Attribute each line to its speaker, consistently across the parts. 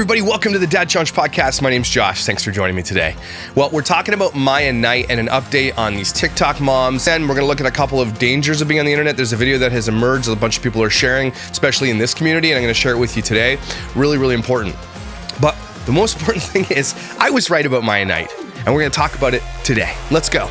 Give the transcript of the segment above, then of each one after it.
Speaker 1: everybody, welcome to the Dad Challenge Podcast. My name's Josh. Thanks for joining me today. Well, we're talking about Maia Knight and an update on these TikTok moms, and we're going to look at a couple of dangers of being on the internet. There's a video that has emerged that a bunch of people are sharing, especially in this community, and I'm going to share it with you today. Really, really important. But the most important thing is I was right about Maia Knight, and we're going to talk about it today. Let's go.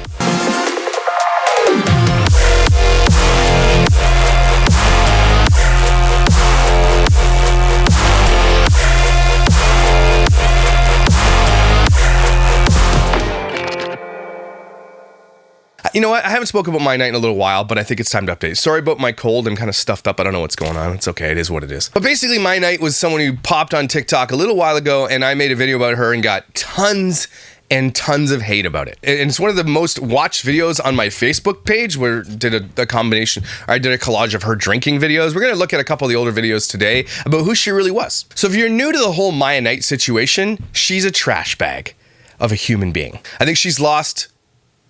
Speaker 1: You know what? I haven't spoken about Maia Knight in a little while, but I think it's time to update. Sorry about my cold. I'm kind of stuffed up. I don't know what's going on. It's okay. It is what it is. But basically, Maia Knight was someone who popped on TikTok a little while ago, and I made a video about her and got tons and tons of hate about it. And it's one of the most watched videos on my Facebook page, where I did a combination. I did a collage of her drinking videos. We're going to look at a couple of the older videos today about who she really was. So if you're new to the whole Maia Knight situation, she's a trash bag of a human being. I think she's lost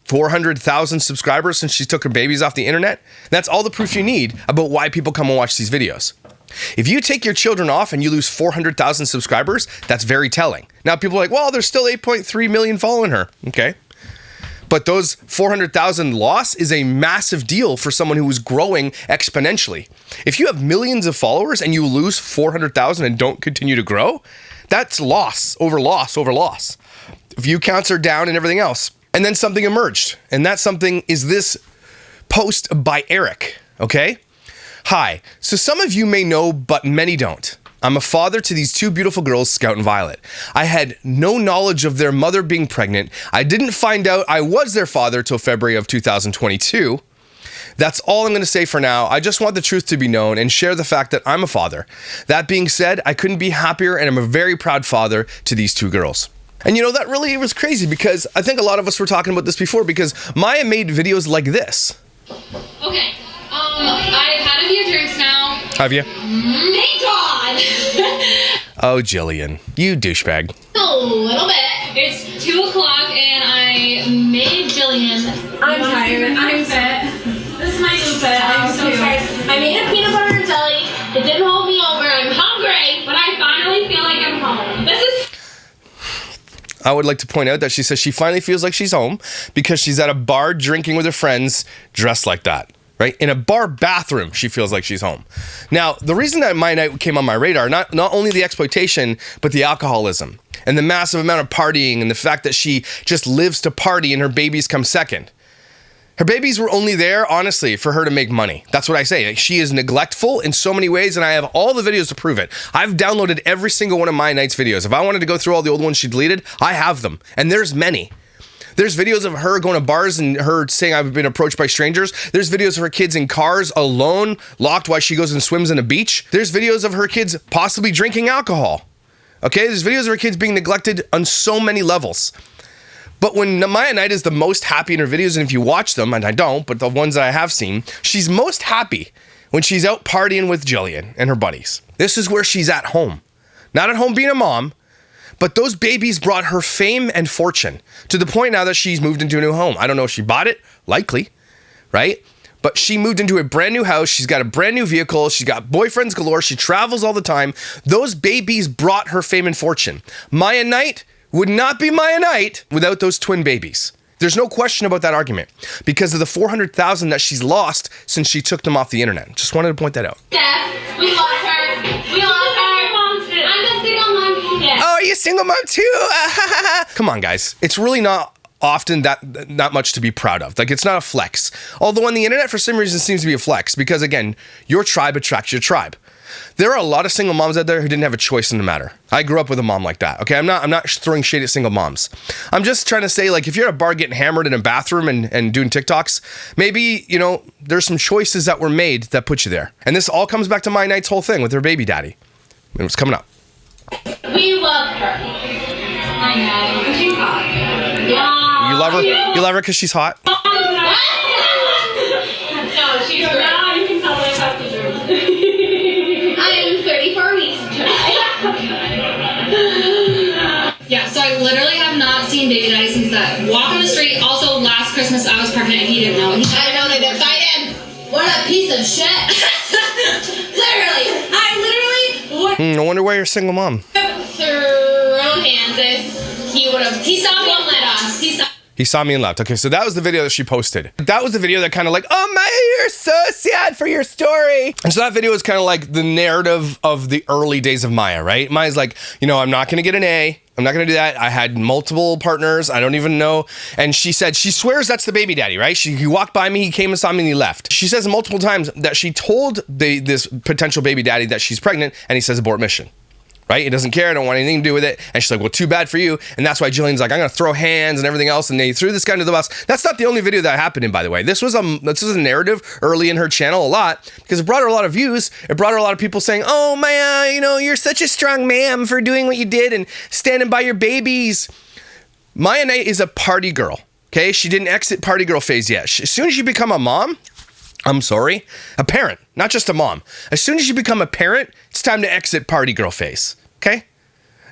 Speaker 1: 400,000 subscribers since she took her babies off the internet. That's all the proof you need about why people come and watch these videos. If you take your children off and you lose 400,000 subscribers, that's very telling. Now people are like, well, there's still 8.3 million following her. Okay. But those 400,000 loss is a massive deal for someone who is growing exponentially. If you have millions of followers and you lose 400,000 and don't continue to grow, that's loss over loss over loss. View counts are down and everything else. And then something emerged, and that something is this post by Eric, okay? Hi, so some of you may know, but many don't. I'm a father to these two beautiful girls, Scout and Violet. I had no knowledge of their mother being pregnant. I didn't find out I was their father till February of 2022. That's all I'm going to say for now. I just want the truth to be known and share the fact that I'm a father. That being said, I couldn't be happier, and I'm a very proud father to these two girls. And you know, that really was crazy because I think a lot of us were talking about this before because Maia made videos like this.
Speaker 2: Okay, I've had a few drinks now.
Speaker 1: Have you?
Speaker 2: Thank God!
Speaker 1: Oh, Jillian, you douchebag.
Speaker 2: A little bit. It's 2 o'clock and I made Jillian.
Speaker 3: I'm tired. I'm fit. This is my new fit. I'm so tired.
Speaker 2: I made a peanut butter and jelly. It didn't hold me over. I'm hungry, but I finally feel like I'm home.
Speaker 1: I would like to point out that she says she finally feels like she's home because she's at a bar drinking with her friends dressed like that, right? In a bar bathroom, she feels like she's home. Now, the reason that Maia Knight came on my radar, not only the exploitation, but the alcoholism and the massive amount of partying and the fact that she just lives to party and her babies come second. Her babies were only there, honestly, for her to make money. That's what I say. She is neglectful in so many ways, and I have all the videos to prove it. I've downloaded every single one of Maia Knight's videos. If I wanted to go through all the old ones she deleted, I have them. And there's many. There's videos of her going to bars and her saying I've been approached by strangers. There's videos of her kids in cars alone, locked while she goes and swims in a beach. There's videos of her kids possibly drinking alcohol. Okay, there's videos of her kids being neglected on so many levels. But when Maia Knight is the most happy in her videos, and if you watch them, and I don't, but the ones that I have seen, she's most happy when she's out partying with Jillian and her buddies. This is where she's at home. Not at home being a mom, but those babies brought her fame and fortune to the point now that she's moved into a new home. I don't know if she bought it, likely, right? But she moved into a brand new house. She's got a brand new vehicle. She's got boyfriends galore. She travels all the time. Those babies brought her fame and fortune. Maia Knight would not be Maia Knight without those twin babies. There's no question about that argument because of the 400,000 that she's lost since she took them off the internet. Just wanted to point that out.
Speaker 2: Steph, we love her. We love her. I'm a single mom. Yeah.
Speaker 1: Oh, are you a single mom too? Come on, guys. It's really not often that much to be proud of. Like, it's not a flex. Although on the internet, for some reason, it seems to be a flex because, again, your tribe attracts your tribe. There are a lot of single moms out there who didn't have a choice in the matter. I grew up with a mom like that. Okay, I'm not throwing shade at single moms. I'm just trying to say, like, if you're at a bar getting hammered in a bathroom and doing TikToks, maybe, you know, there's some choices that were made that put you there. And this all comes back to Maia Knight's whole thing with her baby daddy. And it's coming up.
Speaker 2: We love her. I know. She's hot. Yeah.
Speaker 1: You love her? You love her because she's hot?
Speaker 2: No, she's great. Now you can tell I have to drink. I am 34 weeks today. Yeah, so I literally have not seen baby daddy since that walk on the street. Also, last Christmas I was pregnant and he didn't know.
Speaker 3: I know they didn't fight him. What a piece of shit.
Speaker 2: Literally. I literally
Speaker 1: No wonder why you're a single mom.
Speaker 2: through throw hands if he would have. He saw me and let us.
Speaker 1: He saw me and left. Okay, so that was the video that she posted. That was the video that kind of like, oh, Maya, you're so sad for your story. And so that video is kind of like the narrative of the early days of Maya, right? Maya's like, you know, I'm not going to get an A. I'm not going to do that. I had multiple partners. I don't even know. And she said, she swears that's the baby daddy, right? He walked by me, he came and saw me and he left. She says multiple times that she told this potential baby daddy that she's pregnant and he says abort mission. Right? He doesn't care. I don't want anything to do with it. And she's like, well, too bad for you. And that's why Jillian's like, I'm going to throw hands and everything else. And they threw this guy into the bus. That's not the only video that happened in, by the way. This was a narrative early in her channel a lot because it brought her a lot of views. It brought her a lot of people saying, oh, Maya, you know, you're such a strong ma'am for doing what you did and standing by your babies. Maya Knight is a party girl. Okay? She didn't exit party girl phase yet. As soon as you become a mom, a parent, not just a mom. As soon as you become a parent, it's time to exit party girl phase, okay?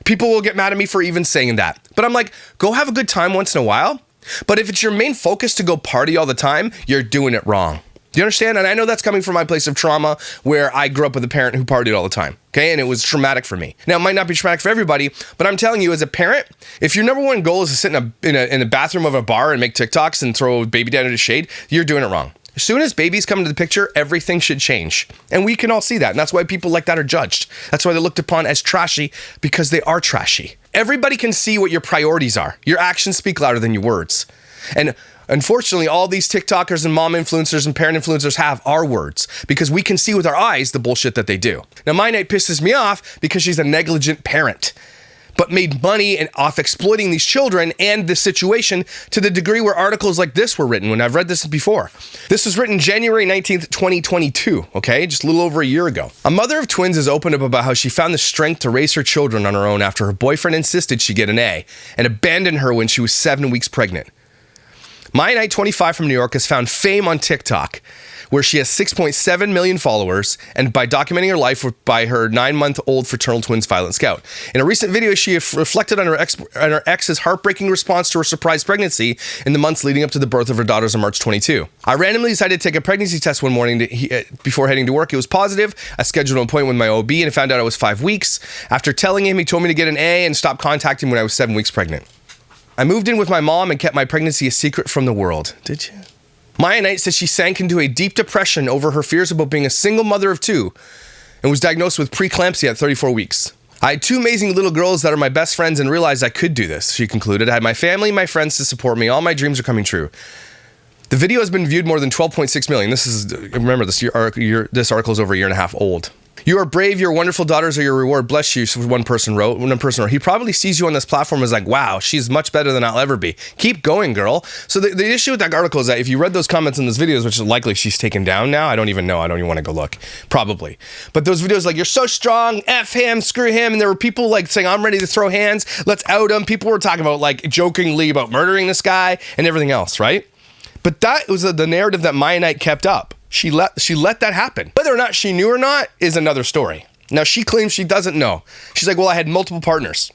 Speaker 1: People will get mad at me for even saying that. But I'm like, go have a good time once in a while. But if it's your main focus to go party all the time, you're doing it wrong. Do you understand? And I know that's coming from my place of trauma where I grew up with a parent who partied all the time, okay? And it was traumatic for me. Now, it might not be traumatic for everybody, but I'm telling you, as a parent, if your number one goal is to sit in the bathroom of a bar and make TikToks and throw baby dad into shade, you're doing it wrong. As soon as babies come into the picture, everything should change. And we can all see that. And that's why people like that are judged. That's why they're looked upon as trashy, because they are trashy. Everybody can see what your priorities are. Your actions speak louder than your words. And unfortunately, all these TikTokers and mom influencers and parent influencers have our words because we can see with our eyes the bullshit that they do. Now, my Knight pisses me off because she's a negligent parent, but made money and off exploiting these children and the situation to the degree where articles like this were written when I've read this before. This was written January 19th, 2022, okay? Just a little over a year ago. A mother of twins has opened up about how she found the strength to raise her children on her own after her boyfriend insisted she get an A and abandoned her when she was 7 weeks pregnant. Maia Knight, 25 from New York, has found fame on TikTok, where she has 6.7 million followers, and by documenting her life by her 9-month-old fraternal twins, Violet Scout. In a recent video, she reflected on her ex's heartbreaking response to her surprise pregnancy in the months leading up to the birth of her daughters on March 22. I randomly decided to take a pregnancy test one morning before heading to work. It was positive. I scheduled an appointment with my OB and found out I was 5 weeks. After telling him, he told me to get an A and stop contacting me when I was 7 weeks pregnant. I moved in with my mom and kept my pregnancy a secret from the world. Did you? Maia Knight says she sank into a deep depression over her fears about being a single mother of two and was diagnosed with preeclampsia at 34 weeks. I had 2 amazing little girls that are my best friends and realized I could do this, she concluded. I had my family and my friends to support me. All my dreams are coming true. The video has been viewed more than 12.6 million. This is, remember, this article is over a year and a half old. You are brave, your wonderful daughters are your reward. Bless you, one person wrote. He probably sees you on this platform as like, wow, she's much better than I'll ever be. Keep going, girl. So the issue with that article is that if you read those comments in those videos, which is likely she's taken down now, I don't even know. I don't even want to go look. Probably. But those videos like, you're so strong, F him, screw him. And there were people like saying, I'm ready to throw hands. Let's out him. People were talking about like jokingly about murdering this guy and everything else, right? But that was the narrative that Maia Knight kept up. She let that happen. Whether or not she knew or not is another story. Now, she claims she doesn't know. She's like, well, I had multiple partners.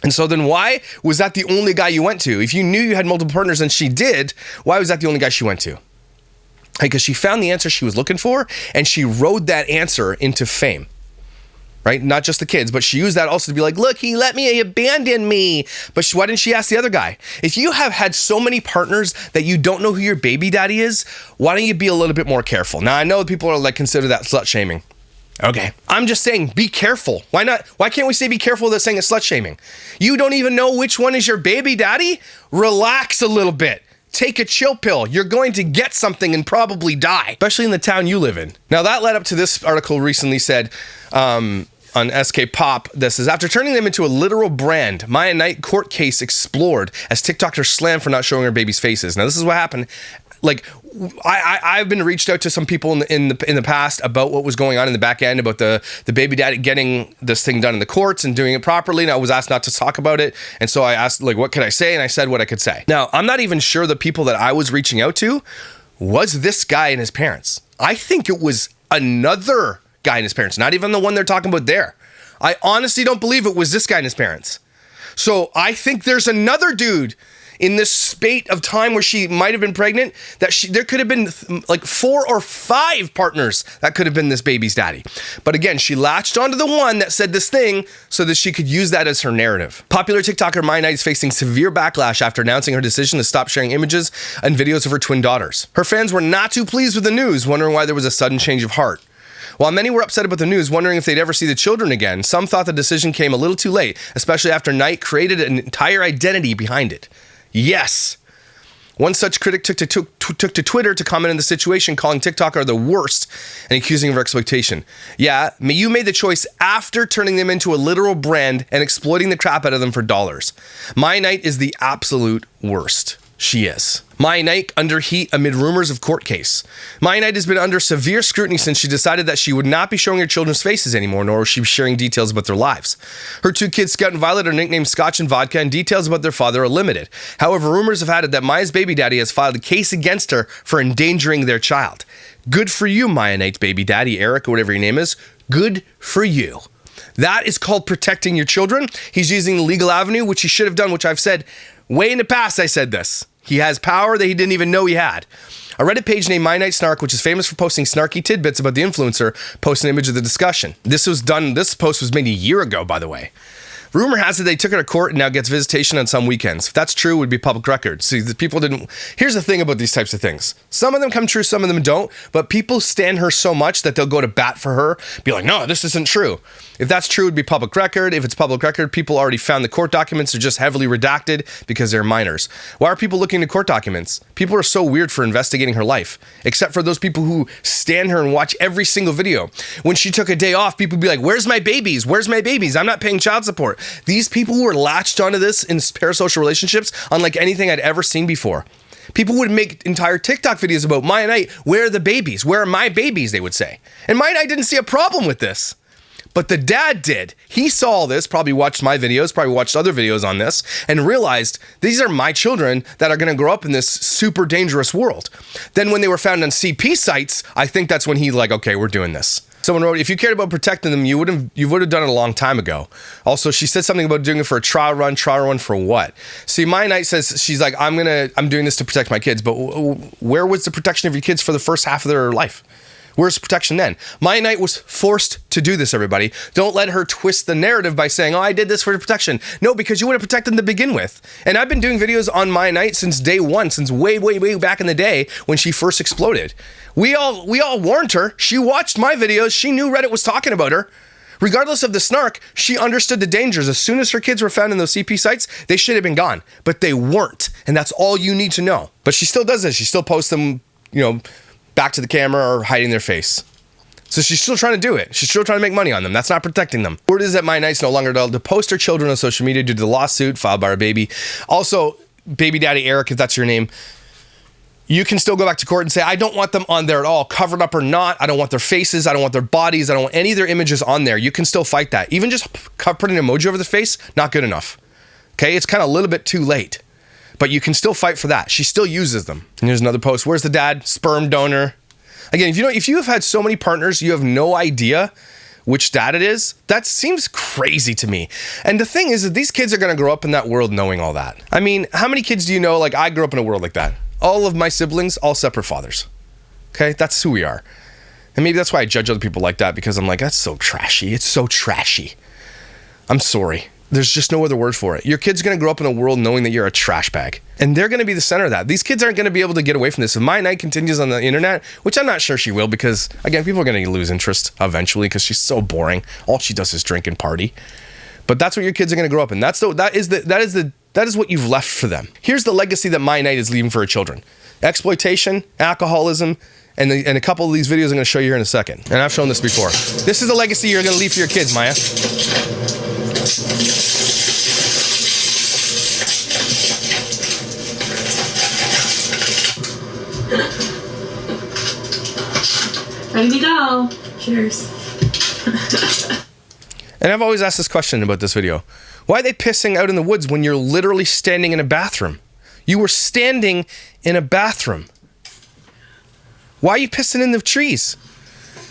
Speaker 1: And so then why was that the only guy you went to? If you knew you had multiple partners and she did, why was that the only guy she went to? Because she found the answer she was looking for and she rode that answer into fame. Right? Not just the kids, but she used that also to be like, look, he let me, he abandoned me. But why didn't she ask the other guy? If you have had so many partners that you don't know who your baby daddy is, why don't you be a little bit more careful? Now, I know people are like, consider that slut shaming. Okay. I'm just saying, be careful. Why not? Why can't we say be careful without saying it's slut shaming? You don't even know which one is your baby daddy? Relax a little bit. Take a chill pill. You're going to get something and probably die, especially in the town you live in. Now, that led up to this article recently said, on SK Pop, this is, after turning them into a literal brand, Maia Knight court case explored as TikTokers slammed for not showing her babies' faces. Now, this is what happened. Like, I've been reached out to some people in the past about what was going on in the back end about the baby daddy getting this thing done in the courts and doing it properly. And I was asked not to talk about it. And so I asked, like, what could I say? And I said what I could say. Now, I'm not even sure the people that I was reaching out to was this guy and his parents. I think it was another guy and his parents, not even the one they're talking about there. I honestly don't believe it was this guy and his parents. So I think there's another dude in this spate of time where she might have been pregnant, that there could have been like 4 or 5 partners that could have been this baby's daddy. But again, she latched onto the one that said this thing so that she could use that as her narrative. Popular TikToker Maia is facing severe backlash after announcing her decision to stop sharing images and videos of her twin daughters. Her fans were not too pleased with the news, wondering why there was a sudden change of heart. While many were upset about the news, wondering if they'd ever see the children again, some thought the decision came a little too late, especially after Knight created an entire identity behind it. Yes. One such critic took to Twitter to comment on the situation, calling TikToker the worst and accusing of exploitation. Yeah, you made the choice after turning them into a literal brand and exploiting the crap out of them for dollars. Maia is the absolute worst. She is. Maia under heat amid rumors of court case. Maia has been under severe scrutiny since she decided that she would not be showing her children's faces anymore, nor was she sharing details about their lives. Her 2 kids, Scout and Violet, are nicknamed Scotch and Vodka, and details about their father are limited. However, rumors have had it that Maia's baby daddy has filed a case against her for endangering their child. Good for you, Maia baby daddy, Eric, or whatever your name is. Good for you. That is called protecting your children. He's using the legal avenue, which he should have done, which I've said way in the past. I said this. He has power that he didn't even know he had. A Reddit page named My Night Snark, which is famous for posting snarky tidbits about the influencer, posted an image of the discussion. This post was made a year ago, by the way. Rumor has it they took her to court and now gets visitation on some weekends. If that's true, it would be public record. See, the people didn't... Here's the thing about these types of things. Some of them come true, some of them don't, but people stand her so much that they'll go to bat for her, be like, no, this isn't true. If that's true, it'd be public record. If it's public record, people already found the court documents are just heavily redacted because they're minors. Why are people looking into court documents? People are so weird for investigating her life, except for those people who stand her and watch every single video. When she took a day off, people would be like, where's my babies? Where's my babies? I'm not paying child support. These people who are latched onto this in parasocial relationships, unlike anything I'd ever seen before. People would make entire TikTok videos about Maia Knight. Where are the babies? Where are my babies? They would say. And Maia Knight didn't see a problem with this. But the dad did. He saw all this, probably watched my videos, probably watched other videos on this, and realized these are my children that are going to grow up in this super dangerous world. Then when they were found on CP sites, I think that's when he's like, okay, we're doing this. Someone wrote, if you cared about protecting them, you would have done it a long time ago. Also, she said something about doing it for a trial run for what? See, Maia Knight says, she's like, I'm doing this to protect my kids, but where was the protection of your kids for the first half of their life? Where's the protection then? Maia Knight was forced to do this, everybody. Don't let her twist the narrative by saying, oh, I did this for protection. No, because you would have protected them to begin with. And I've been doing videos on Maia Knight since day one, since way, way, way back in the day when she first exploded. We all warned her. She watched my videos. She knew Reddit was talking about her. Regardless of the snark, she understood the dangers. As soon as her kids were found in those CP sites, they should have been gone. But they weren't. And that's all you need to know. But she still does this. She still posts them, back to the camera or hiding their face. So she's still trying to do it. She's still trying to make money on them. That's not protecting them. Word is that Maia Knight's no longer allowed to post her children on social media due to the lawsuit filed by her baby. Also, baby daddy Eric, if that's your name, you can still go back to court and say, I don't want them on there at all, covered up or not. I don't want their faces. I don't want their bodies. I don't want any of their images on there. You can still fight that. Even just putting an emoji over the face, not good enough. Okay, it's kind of a little bit too late. But you can still fight for that. She still uses them. And here's another post. Where's the dad? Sperm donor. Again, if you have had so many partners, you have no idea which dad it is. That seems crazy to me. And the thing is that these kids are going to grow up in that world knowing all that. I mean, how many kids do you know? Like, I grew up in a world like that. All of my siblings, all separate fathers. Okay, that's who we are. And maybe that's why I judge other people like that, because I'm like, that's so trashy. It's so trashy. I'm sorry. There's just no other word for it. Your kid's going to grow up in a world knowing that you're a trash bag. And they're going to be the center of that. These kids aren't going to be able to get away from this. If Maia Knight continues on the internet, which I'm not sure she will, because, again, people are going to lose interest eventually because she's so boring. All she does is drink and party. But that's what your kids are going to grow up in. That is what you've left for them. Here's the legacy that Maia Knight is leaving for her children. Exploitation, alcoholism, and a couple of these videos I'm going to show you here in a second. And I've shown this before. This is the legacy you're going to leave for your kids, Maia.
Speaker 3: Ready to go. Cheers.
Speaker 1: And I've always asked this question about this video. Why are they pissing out in the woods when you're literally standing in a bathroom? You were standing in a bathroom. Why are you pissing in the trees?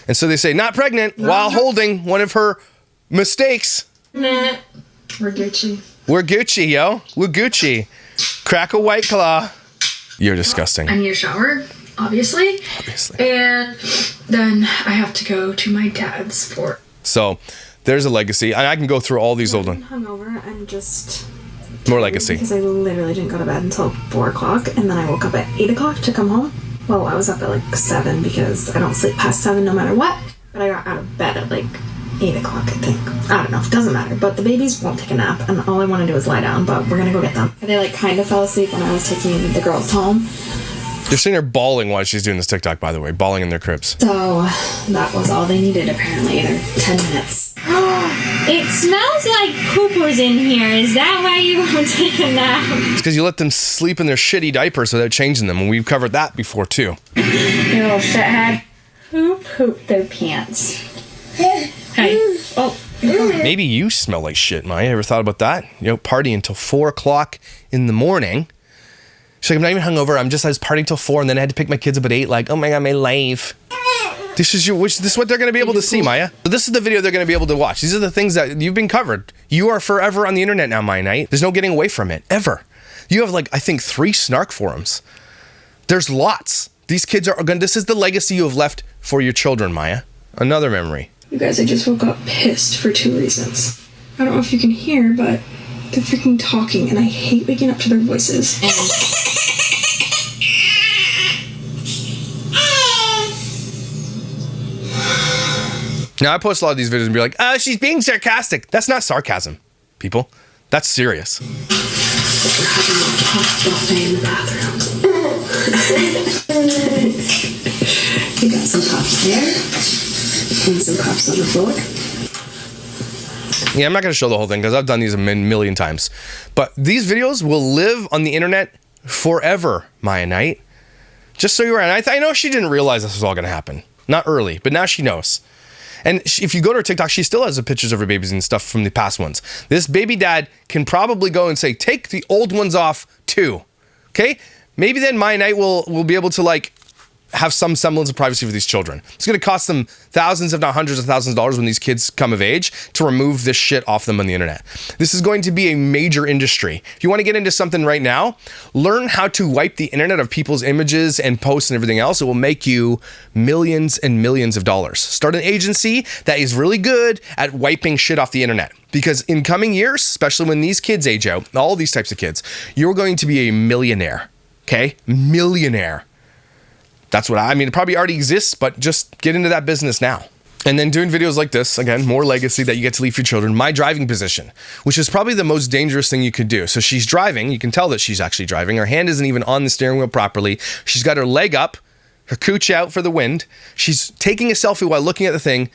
Speaker 1: And so they say, not pregnant, while holding one of her mistakes.
Speaker 3: Nah. We're Gucci.
Speaker 1: We're Gucci, yo. We're Gucci. Crack a White Claw. You're disgusting.
Speaker 4: I need a shower, obviously. And then I have to go to my dad's for.
Speaker 1: So there's a legacy. And I can go through all these old ones.
Speaker 4: Hungover and just.
Speaker 1: More legacy.
Speaker 4: Because I literally didn't go to bed until 4 o'clock. And then I woke up at 8 o'clock to come home. Well, I was up at like 7 because I don't sleep past 7 no matter what. But I got out of bed at like 8 o'clock, I think. I don't know. It doesn't matter. But the babies won't take a nap. And all I want to do is lie down. But we're going to go get them. They like kind of fell asleep when I was taking the girls home.
Speaker 1: They're sitting there bawling while she's doing this TikTok, by the way. Bawling in their cribs.
Speaker 4: So that was all they needed, apparently. They're 10 minutes.
Speaker 3: It smells like poopers in here. Is that why you won't take a nap?
Speaker 1: It's because you let them sleep in their shitty diapers without changing them. And we've covered that before, too.
Speaker 3: You little shithead. Who pooped their pants? Hey. Oh.
Speaker 1: Maybe you smell like shit, Maya. Ever thought about that? You know, party until 4 o'clock in the morning. She's like, I'm not even hungover. I was partying till 4, and then I had to pick my kids up at 8. Like, oh my God, my life. This is what they're going to be able to see, Maya. So this is the video they're going to be able to watch. These are the things that you've been covered. You are forever on the internet now, Maya Knight. There's no getting away from it, ever. You have like, I think 3 snark forums. There's lots. These kids are going. This is the legacy you have left for your children, Maya. Another memory.
Speaker 4: You guys, I just woke up pissed for 2 reasons. I don't know if you can hear, but they're freaking talking, and I hate waking up to their voices.
Speaker 1: Now, I post a lot of these videos and be like, oh, she's being sarcastic. That's not sarcasm, people. That's serious.
Speaker 4: We're having a puff buffet in the bathroom. We got some puffs there, and some puffs on the floor.
Speaker 1: Yeah, I'm not going to show the whole thing because I've done these a million times. But these videos will live on the internet forever, Maya Knight. Just so you're aware. And I know she didn't realize this was all going to happen. Not early, but now she knows. And if you go to her TikTok, she still has the pictures of her babies and stuff from the past ones. This baby dad can probably go and say, take the old ones off too. Okay? Maybe then Maya Knight will be able to like have some semblance of privacy for these children. It's going to cost them thousands, if not hundreds of thousands of dollars when these kids come of age to remove this shit off them on the internet. This is going to be a major industry. If you want to get into something right now, learn how to wipe the internet of people's images and posts and everything else. It will make you millions and millions of dollars. Start an agency that is really good at wiping shit off the internet. Because in coming years, especially when these kids age out, all these types of kids, you're going to be a millionaire. Okay? Millionaire. That's what I mean. It probably already exists, but just get into that business now. And then doing videos like this, again, more legacy that you get to leave for your children. My driving position, which is probably the most dangerous thing you could do. So she's driving. You can tell that she's actually driving. Her hand isn't even on the steering wheel properly. She's got her leg up, her cooch out for the wind. She's taking a selfie while looking at the thing.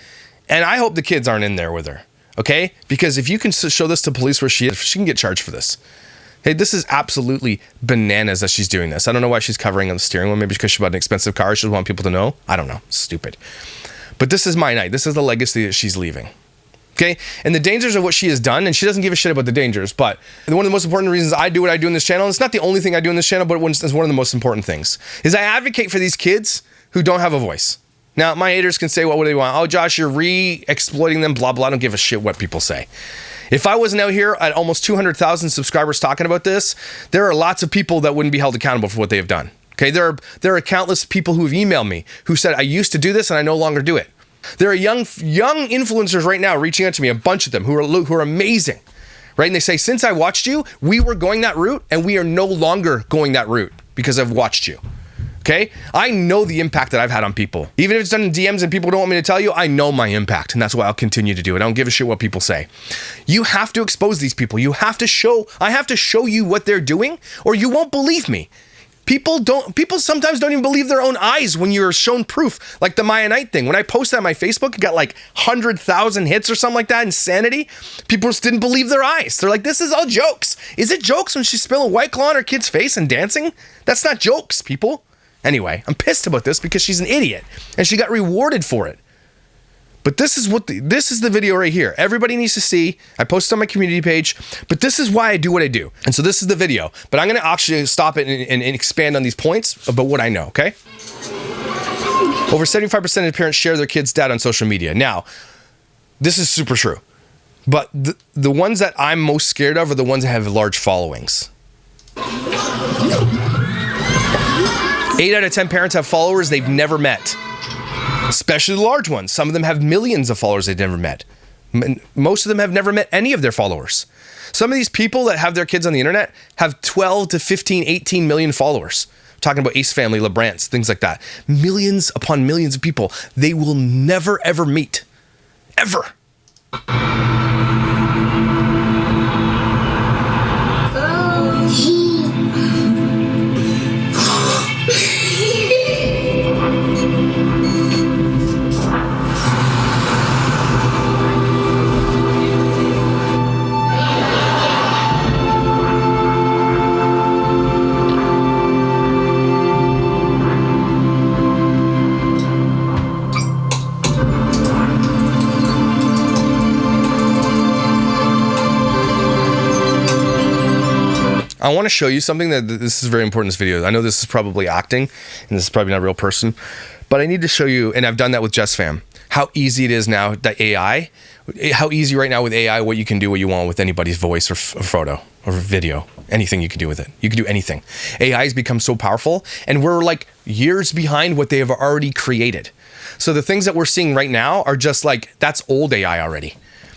Speaker 1: And I hope the kids aren't in there with her. Okay? Because if you can show this to police where she is, she can get charged for this. Hey, this is absolutely bananas that she's doing this. I don't know why she's covering on the steering wheel. Maybe because she bought an expensive car. She doesn't want people to know. I don't know. Stupid. But this is Maya Knight. This is the legacy that she's leaving. Okay? And the dangers of what she has done, and she doesn't give a shit about the dangers, but one of the most important reasons I do what I do in this channel, and it's not the only thing I do in this channel, but it's one of the most important things, is I advocate for these kids who don't have a voice. Now, my haters can say what they want. Oh, Josh, you're re-exploiting them, blah, blah. I don't give a shit what people say. If I wasn't out here at almost 200,000 subscribers talking about this, there are lots of people that wouldn't be held accountable for what they have done. Okay, there are countless people who have emailed me who said, I used to do this and I no longer do it. There are young influencers right now reaching out to me, a bunch of them who are amazing, right? And they say, since I watched you, we were going that route and we are no longer going that route because I've watched you. Okay? I know the impact that I've had on people. Even if it's done in DMs and people don't want me to tell you, I know my impact, and that's why I'll continue to do it. I don't give a shit what people say. You have to expose these people. I have to show you what they're doing, or you won't believe me. People sometimes don't even believe their own eyes when you're shown proof, like the Maia Knight thing. When I posted on my Facebook, it got like 100,000 hits or something like that, insanity. People just didn't believe their eyes. They're like, this is all jokes. Is it jokes when she spilled a White Claw on her kid's face and dancing? That's not jokes, people. Anyway, I'm pissed about this because she's an idiot and she got rewarded for it. But this is the video right here. Everybody needs to see. I posted on my community page, but this is why I do what I do. And so this is the video, but I'm going to actually stop it and expand on these points about what I know, okay? Over 75% of parents share their kids' data on social media. Now, this is super true, but the ones that I'm most scared of are the ones that have large followings. 8 out of 10 parents have followers they've never met, especially the large ones. Some of them have millions of followers they've never met. Most of them have never met any of their followers. Some of these people that have their kids on the internet have 12 to 15, 18 million followers. I'm talking about Ace Family, LeBrants, things like that. Millions upon millions of people they will never, ever meet. Ever. I want to show you something that this is very important in this video. I know this is probably acting and this is probably not a real person, but I need to show you, and I've done that with JustFam, how easy it is now that AI, how easy right now with AI, what you can do what you want with anybody's voice or photo or video, anything you can do with it. You can do anything. AI has become so powerful and we're like years behind what they have already created. So the things that we're seeing right now are just like, that's old AI already.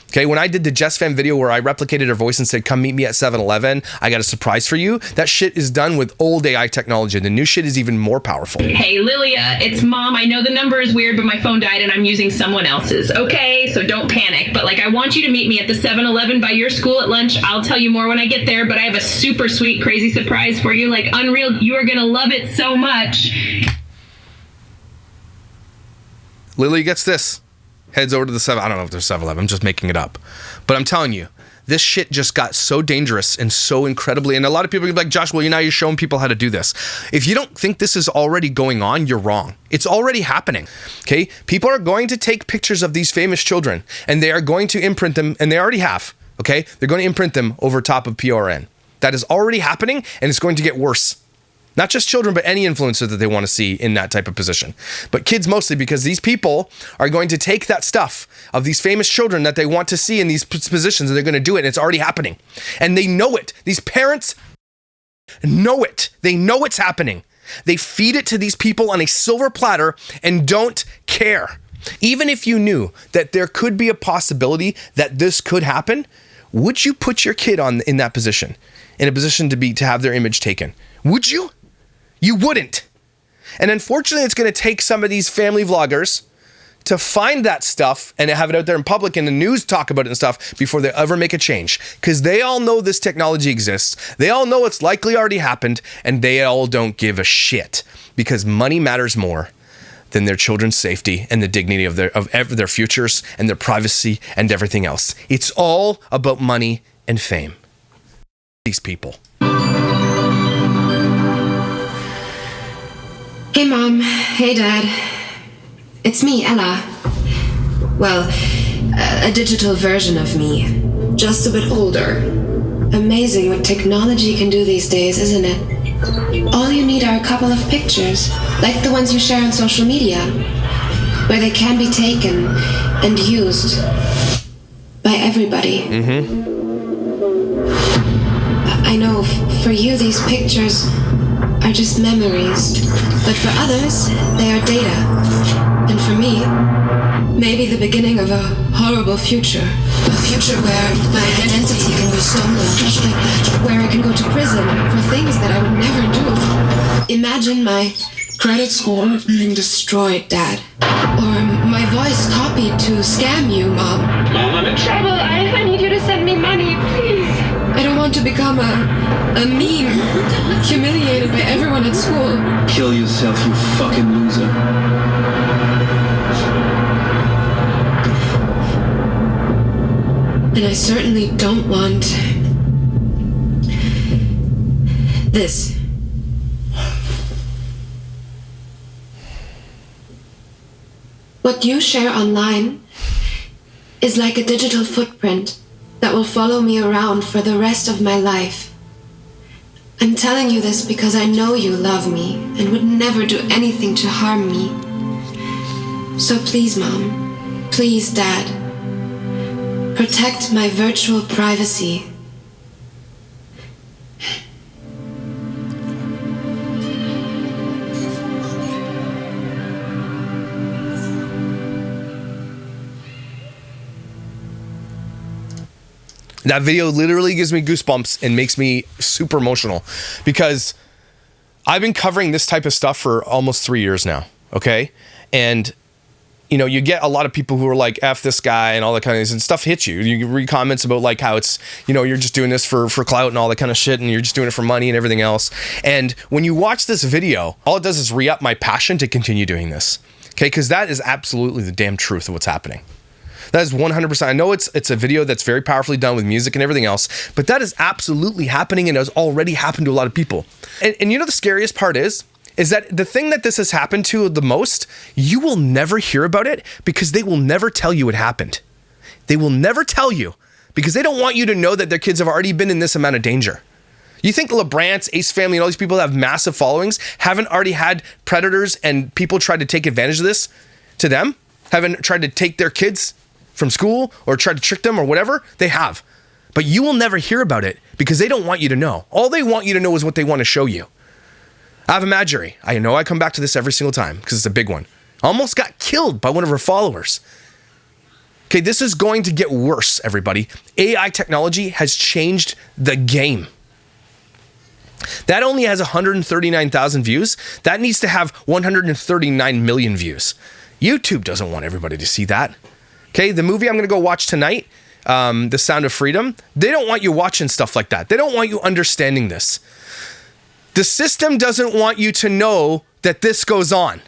Speaker 1: Okay, when I did the JustFam video where I replicated her voice and said, come meet me at 7-Eleven, I got a surprise for you, that shit is done with old AI technology. The new shit is even more powerful.
Speaker 5: Hey, Lilia, it's Mom. I know the number is weird, but my phone died and I'm using someone else's. Okay, so don't panic. But I want you to meet me at the 7-Eleven by your school at lunch. I'll tell you more when I get there, but I have a super sweet, crazy surprise for you. Unreal. You are going to love it so much.
Speaker 1: Lily gets this. Heads over to the 7, I don't know if there's 7-Eleven, I'm just making it up. But I'm telling you, this shit just got so dangerous and so incredibly, and a lot of people are like, Josh, well, you're showing people how to do this. If you don't think this is already going on, you're wrong. It's already happening, okay? People are going to take pictures of these famous children, and they are going to imprint them, and they already have, okay? They're going to imprint them over top of PRN. That is already happening, and it's going to get worse. Not just children, but any influencer that they want to see in that type of position. But kids mostly, because these people are going to take that stuff of these famous children that they want to see in these positions, and they're going to do it, and it's already happening. And they know it. These parents know it. They know it's happening. They feed it to these people on a silver platter and don't care. Even if you knew that there could be a possibility that this could happen, would you put your kid in that position? In a position to have their image taken? Would you? You wouldn't. And unfortunately, it's going to take some of these family vloggers to find that stuff and have it out there in public and the news talk about it and stuff before they ever make a change. Because they all know this technology exists. They all know it's likely already happened, and they all don't give a shit because money matters more than their children's safety and the dignity of their futures and their privacy and everything else. It's all about money and fame. These people.
Speaker 6: Hey Mom, hey Dad. It's me, Ella. Well, a digital version of me, just a bit older. Amazing what technology can do these days, isn't it? All you need are a couple of pictures, like the ones you share on social media, where they can be taken and used by everybody. I know for you these pictures are just memories, but for others, they are data. And for me, maybe the beginning of a horrible future. A future where my identity can be stolen, just like that. Where I can go to prison for things that I would never do. Imagine my credit score being destroyed, Dad. Or my voice copied to scam you, Mom.
Speaker 5: Mom, I'm in trouble. I need you to send me money, please.
Speaker 6: I don't want to become a meme, humiliated by everyone at school.
Speaker 7: Kill yourself, you fucking loser.
Speaker 6: And I certainly don't want this. What you share online is like a digital footprint that will follow me around for the rest of my life. I'm telling you this because I know you love me and would never do anything to harm me. So please, Mom, please, Dad, protect my virtual privacy.
Speaker 1: That video literally gives me goosebumps and makes me super emotional because I've been covering this type of stuff for almost 3 years now, okay? And, you know, you get a lot of people who are like, F this guy and all that kind of things, and stuff hits you. You read comments about like how it's, you know, you're just doing this for clout and all that kind of shit, and you're just doing it for money and everything else. And when you watch this video, all it does is re-up my passion to continue doing this, okay? Because that is absolutely the damn truth of what's happening. That is 100%. I know it's a video that's very powerfully done with music and everything else, but that is absolutely happening and has already happened to a lot of people. And you know the scariest part is that the thing that this has happened to the most, you will never hear about it because they will never tell you it happened. They will never tell you because they don't want you to know that their kids have already been in this amount of danger. You think LeBrant's, Ace Family, and all these people that have massive followings haven't already had predators and people tried to take advantage of this to them? Haven't tried to take their kids from school or try to trick them or whatever? They have. But you will never hear about it because they don't want you to know. All they want you to know is what they want to show you. Ava Madgery, I know I come back to this every single time because it's a big one. Almost got killed by one of her followers. Okay, this is going to get worse, everybody. AI technology has changed the game. That only has 139,000 views. That needs to have 139 million views. YouTube doesn't want everybody to see that. Okay, the movie I'm going to go watch tonight, The Sound of Freedom, they don't want you watching stuff like that. They don't want you understanding this. The system doesn't want you to know that this goes on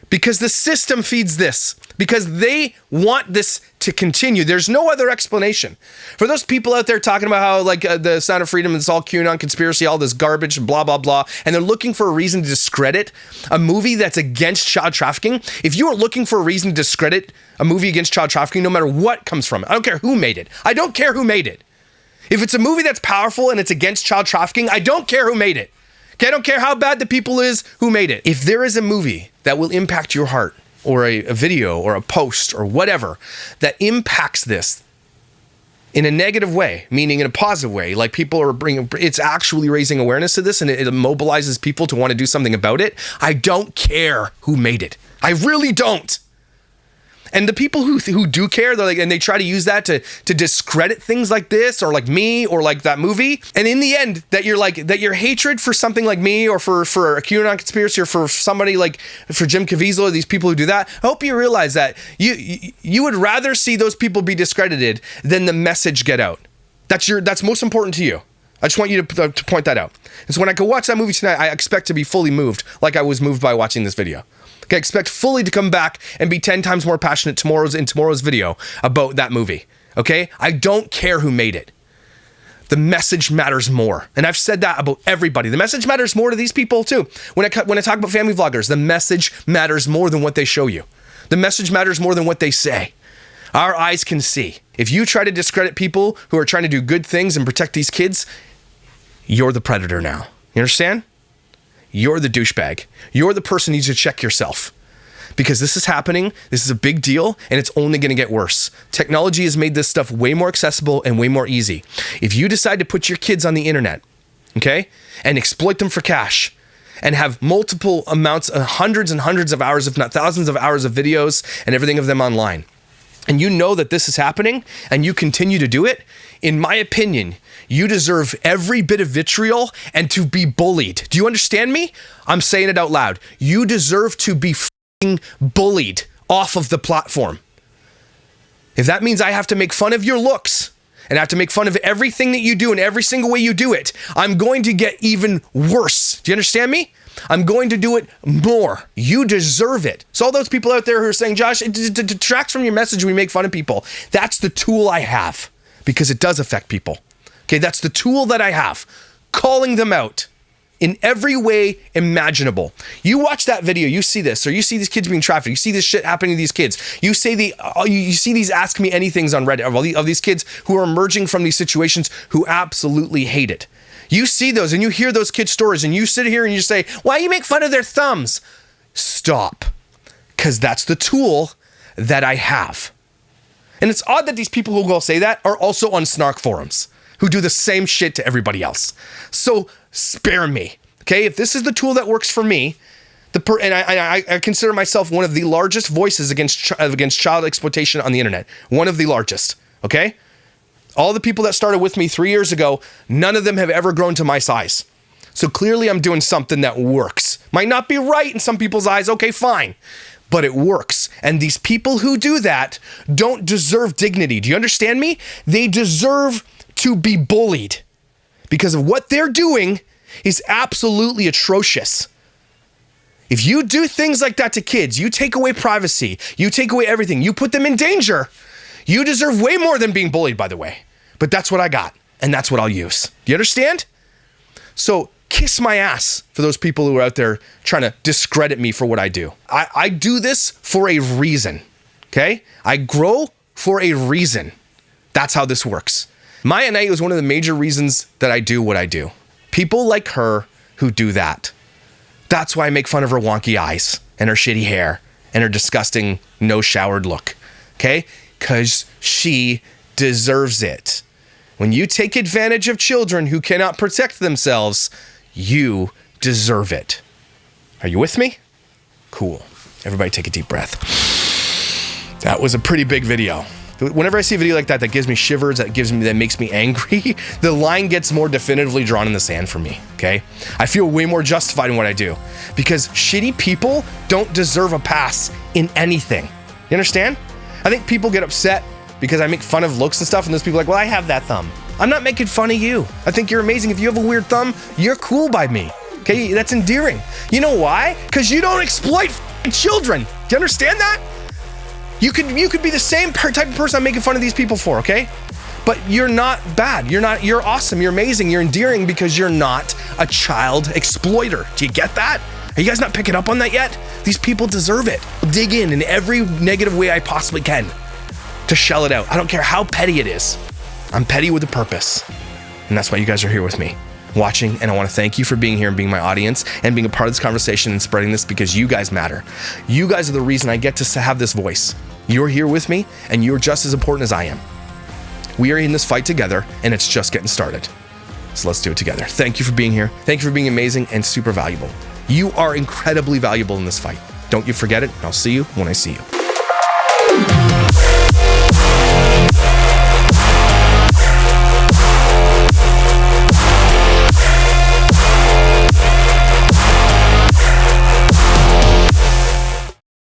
Speaker 1: because the system feeds this, because they want this to continue. There's no other explanation. For those people out there talking about how like the Sound of Freedom, it's all QAnon conspiracy, all this garbage, blah, blah, blah, and they're looking for a reason to discredit a movie that's against child trafficking. If you are looking for a reason to discredit a movie against child trafficking, no matter what comes from it, I don't care who made it. I don't care who made it. If it's a movie that's powerful and it's against child trafficking, I don't care who made it. Okay, I don't care how bad the people is who made it. If there is a movie that will impact your heart, or a video or a post or whatever that impacts this in a negative way, meaning in a positive way, like people are bringing, it's actually raising awareness to this and it mobilizes people to want to do something about it, I don't care who made it. I really don't. And the people who do care, they're like, and they try to use that to discredit things like this or like me or like that movie. And in the end, that your hatred for something like me or for a QAnon conspiracy or for somebody like for Jim Caviezel or these people who do that, I hope you realize that you would rather see those people be discredited than the message get out. That's most important to you. I just want you to point that out. And so when I go watch that movie tonight, I expect to be fully moved like I was moved by watching this video. Okay, expect fully to come back and be 10 times more passionate in tomorrow's video about that movie. Okay? I don't care who made it. The message matters more. And I've said that about everybody. The message matters more to these people too. When I talk about family vloggers, the message matters more than what they show you. The message matters more than what they say. Our eyes can see. If you try to discredit people who are trying to do good things and protect these kids, you're the predator now. You understand? You're the douchebag. You're the person who needs to check yourself. Because this is happening, this is a big deal, and it's only going to get worse. Technology has made this stuff way more accessible and way more easy. If you decide to put your kids on the internet, okay, and exploit them for cash, and have multiple amounts, hundreds and hundreds of hours, if not thousands of hours of videos and everything of them online, and you know that this is happening, and you continue to do it, in my opinion, you deserve every bit of vitriol and to be bullied. Do you understand me? I'm saying it out loud. You deserve to be f***ing bullied off of the platform. If that means I have to make fun of your looks and I have to make fun of everything that you do and every single way you do it, I'm going to get even worse. Do you understand me? I'm going to do it more. You deserve it. So all those people out there who are saying, Josh, it detracts from your message when we make fun of people. That's the tool I have because it does affect people. Okay, that's the tool that I have. Calling them out in every way imaginable. You watch that video, you see this, or you see these kids being trafficked, you see this shit happening to these kids. You see these Ask Me Anythings on Reddit of these kids who are emerging from these situations who absolutely hate it. You see those and you hear those kids' stories and you sit here and you say, why you make fun of their thumbs? Stop. Because that's the tool that I have. And it's odd that these people who will say that are also on snark forums who do the same shit to everybody else. So spare me, okay? If this is the tool that works for me, I consider myself one of the largest voices against child exploitation on the internet. One of the largest, okay? All the people that started with me 3 years ago, none of them have ever grown to my size. So clearly I'm doing something that works. Might not be right in some people's eyes, okay, fine. But it works. And these people who do that don't deserve dignity. Do you understand me? They deserve to be bullied because of what they're doing is absolutely atrocious. If you do things like that to kids, you take away privacy, you take away everything, you put them in danger, you deserve way more than being bullied, by the way. But that's what I got, and that's what I'll use. Do you understand? So kiss my ass for those people who are out there trying to discredit me for what I do. I do this for a reason, okay? I grow for a reason. That's how this works. Maia Knight was one of the major reasons that I do what I do. People like her who do that. That's why I make fun of her wonky eyes and her shitty hair and her disgusting no-showered look, okay? Because she deserves it. When you take advantage of children who cannot protect themselves, you deserve it. Are you with me? Cool. Everybody take a deep breath. That was a pretty big video. Whenever I see a video like that gives me shivers, that makes me angry, the line gets more definitively drawn in the sand for me, okay? I feel way more justified in what I do because shitty people don't deserve a pass in anything. You understand? I think people get upset because I make fun of looks and stuff, and those people are like, well, I have that thumb. I'm not making fun of you. I think you're amazing. If you have a weird thumb, you're cool by me, okay? That's endearing. You know why? Because you don't exploit children. Do you understand that? You could be the same type of person I'm making fun of these people for, okay? But you're not bad. You're awesome. You're amazing. You're endearing because you're not a child exploiter. Do you get that? Are you guys not picking up on that yet? These people deserve it. I'll dig in every negative way I possibly can to shell it out. I don't care how petty it is. I'm petty with a purpose. And that's why you guys are here with me, watching, and I want to thank you for being here and being my audience and being a part of this conversation and spreading this because you guys matter. You guys are the reason I get to have this voice. You're here with me, and you're just as important as I am. We are in this fight together, and it's just getting started. So let's do it together. Thank you for being here. Thank you for being amazing and super valuable. You are incredibly valuable in this fight. Don't you forget it, and I'll see you when I see you.